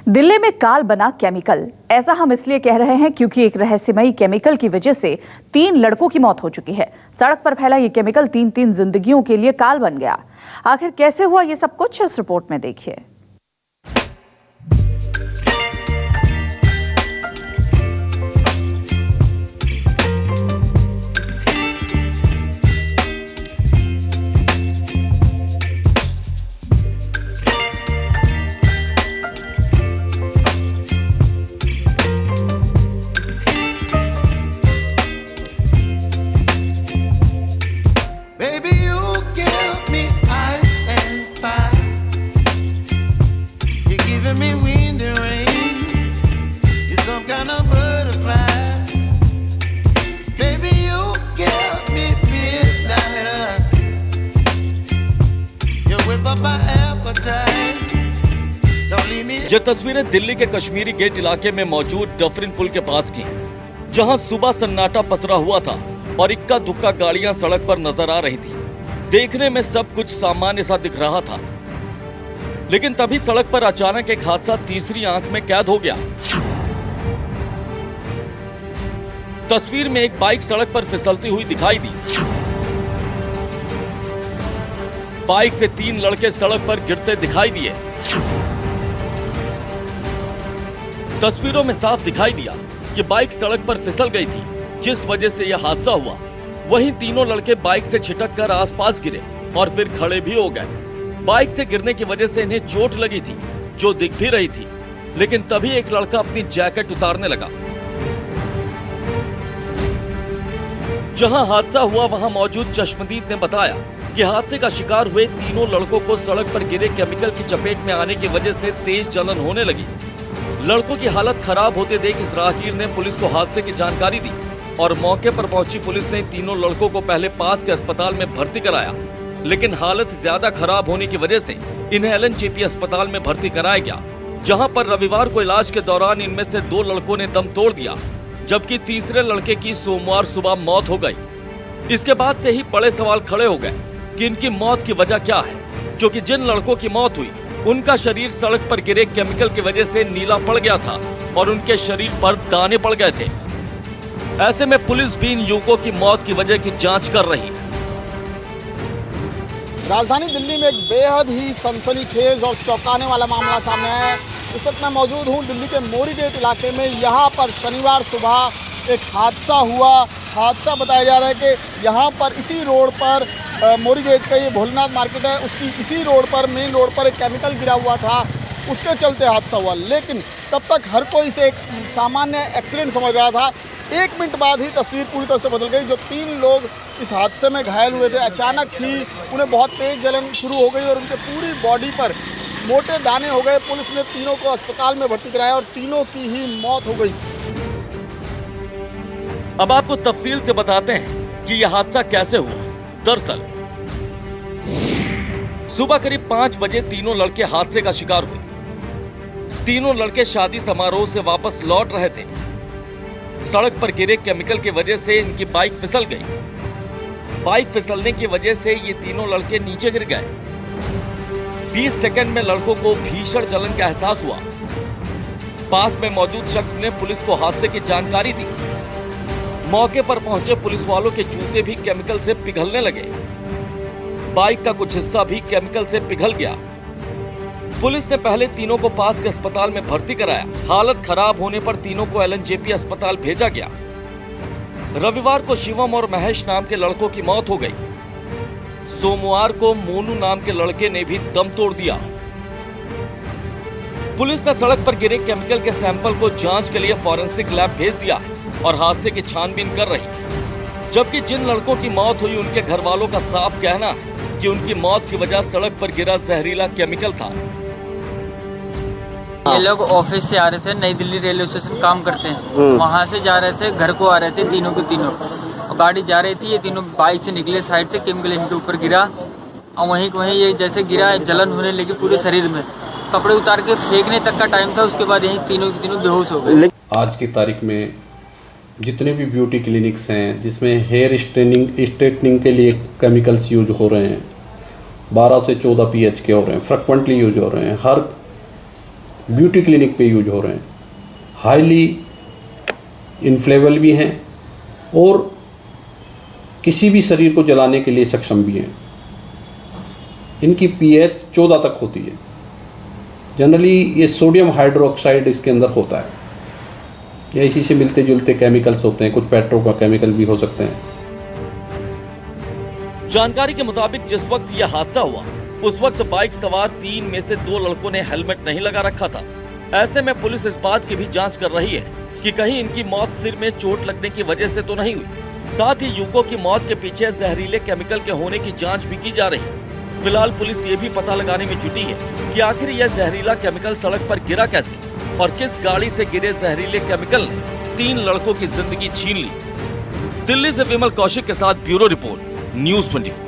दिल्ली में काल बना केमिकल। ऐसा हम इसलिए कह रहे हैं क्योंकि एक रहस्यमयी केमिकल की वजह से 3 लड़कों की मौत हो चुकी है। सड़क पर फैला ये केमिकल 3 जिंदगियों के लिए काल बन गया। आखिर कैसे हुआ ये सब कुछ, इस रिपोर्ट में देखिए। ये तस्वीरें दिल्ली के कश्मीरी गेट इलाके में मौजूद डफरिन पुल के पास की हैं, जहां सुबह सन्नाटा पसरा हुआ था और इक्का दुक्का गाड़ियां सड़क पर नजर आ रही थी। देखने में सब कुछ सामान्य सा दिख रहा था, लेकिन तभी सड़क पर अचानक एक हादसा तीसरी आंख में कैद हो गया। तस्वीर में एक बाइक सड़क पर फिसलती हुई दिखाई दी। बाइक से 3 लड़के सड़क पर गिरते दिखाई दिए। तस्वीरों में साफ दिखाई दिया कि बाइक सड़क पर फिसल गई थी, जिस वजह से यह हादसा हुआ। वहीं तीनों लड़के बाइक से छिटककर आसपास गिरे और फिर खड़े भी हो गए। बाइक से गिरने की वजह से इन्हें चोट लगी थी, जो दिख भी रही थी, लेकिन तभी एक लड़का अपनी जैकेट उतारने लगा। जहां हादसा हुआ वहां मौजूद चश्मदीद ने बताया कि हादसे का शिकार हुए तीनों लड़कों को सड़क पर गिरे केमिकल की चपेट में आने की वजह से तेज जलन होने लगी। लड़कों की हालत खराब होते देख इस राहगीर ने पुलिस को हादसे की जानकारी दी और मौके पर पहुंची पुलिस ने तीनों लड़कों को पहले पास के अस्पताल में भर्ती कराया, लेकिन हालत ज्यादा खराब होने की वजह से इन्हें एलएनजेपी अस्पताल में भर्ती कराया गया, जहां पर रविवार को इलाज के दौरान इनमें से 2 लड़कों ने दम तोड़ दिया, जबकि तीसरे लड़के की सोमवार सुबह मौत हो गई। इसके बाद से ही बड़े सवाल खड़े हो गए कि इनकी मौत की वजह क्या है, क्योंकि जिन लड़कों की मौत हुई उनका शरीर सड़क पर गिरे केमिकल की वजह से नीला पड़ गया था और उनके शरीर पर दाने पड़ गए थे। ऐसे में पुलिस भी इन युवकों की मौत की वजह की जांच कर रही है। राजधानी दिल्ली में एक बेहद ही सनसनीखेज और चौंकाने वाला मामला सामने आया है। इस वक्त मैं मौजूद हूं दिल्ली के मोरी गेट इलाके में। यहाँ पर शनिवार सुबह एक हादसा हुआ। हादसा बताया जा रहा है कि यहाँ पर इसी रोड पर मोरी गेट का ये भोलेनाथ मार्केट है, उसकी इसी रोड पर, मेन रोड पर एक केमिकल गिरा हुआ था, उसके चलते हादसा हुआ। लेकिन तब तक हर कोई इसे एक सामान्य एक्सीडेंट समझ रहा था। 1 मिनट बाद ही तस्वीर पूरी तरह से बदल गई। जो 3 लोग इस हादसे में घायल हुए थे, अचानक ही उन्हें बहुत तेज जलन शुरू हो गई और उनके पूरी बॉडी पर मोटे दाने हो गए। पुलिस ने तीनों को अस्पताल में भर्ती कराया और तीनों की ही मौत हो गई। अब आपको तफसील से बताते हैं कि यह हादसा कैसे हुआ। दरअसल सुबह करीब 5 बजे तीनों लड़के हादसे का शिकार हुए। तीनों लड़के शादी समारोह से वापस लौट रहे थे। सड़क पर गिरे केमिकल की वजह से इनकी बाइक फिसल गई। बाइक फिसलने की वजह से ये तीनों लड़के नीचे गिर गए। 20 सेकंड में लड़कों को भीषण जलन का एहसास हुआ। पास में मौजूद शख्स ने पुलिस को हादसे की जानकारी दी। मौके पर पहुंचे पुलिस वालों के जूते भी केमिकल से पिघलने लगे। बाइक का कुछ हिस्सा भी केमिकल से पिघल गया। पुलिस ने पहले तीनों को पास के अस्पताल में भर्ती कराया। हालत खराब होने पर तीनों को एलएनजेपी अस्पताल भेजा गया। रविवार को शिवम और महेश नाम के लड़कों की मौत हो गई। सोमवार को मोनू नाम के लड़के ने भी दम तोड़ दिया। पुलिस ने सड़क पर गिरे केमिकल के सैंपल को जांच के लिए फॉरेंसिक लैब भेज दिया और हादसे की छानबीन कर रही। जबकि जिन लड़कों की मौत हुई उनके घर वालों का साफ कहना है कि उनकी मौत की वजह सड़क पर गिरा जहरीला केमिकल था। ये लोग ऑफिस से आ रहे थे, नई दिल्ली रेलवे स्टेशन काम करते हैं, वहाँ से जा रहे थे, घर को आ रहे थे तीनों के तीनों, और गाड़ी जा रही थी। ये तीनों बाइक से निकले साइड से, केमिकल इनके ऊपर गिरा और वहीं ये जैसे गिरा जलन होने लगी पूरे शरीर में। कपड़े उतार के फेंकने तक का टाइम था, उसके बाद यहीं तीनों के तीनों बेहोश हो गए। आज की तारीख में जितने भी ब्यूटी क्लिनिक्स हैं जिसमें हेयर स्ट्रेटनिंग के लिए केमिकल्स यूज हो रहे हैं, 12 से 14 pH के हो रहे हैं, फ्रिक्वेंटली यूज हो रहे हैं। हर ब्यूटी क्लिनिक पे यूज हो रहे हैं, हाईली इन्फ्लेमेबल भी हैं और किसी भी शरीर को जलाने के लिए सक्षम भी हैं। इनकी pH 14 तक होती है। जनरली ये सोडियम हाइड्रोक्साइड इसके अंदर होता है, या इसी से मिलते जुलते केमिकल्स होते हैं, कुछ पेट्रो का केमिकल भी हो सकते हैं। जानकारी के मुताबिक जिस वक्त यह हादसा हुआ उस वक्त बाइक सवार 3 में से 2 लड़कों ने हेलमेट नहीं लगा रखा था। ऐसे में पुलिस इस बात की भी जांच कर रही है कि कहीं इनकी मौत सिर में चोट लगने की वजह से तो नहीं हुई। साथ ही युवकों की मौत के पीछे जहरीले केमिकल के होने की जांच भी की जा रही। फिलहाल पुलिस ये भी पता लगाने में जुटी है कि आखिर यह जहरीला केमिकल सड़क पर गिरा कैसे और किस गाड़ी से गिरे जहरीले केमिकल ने 3 लड़कों की जिंदगी छीन ली। दिल्ली से विमल कौशिक के साथ ब्यूरो रिपोर्ट, न्यूज़ 24।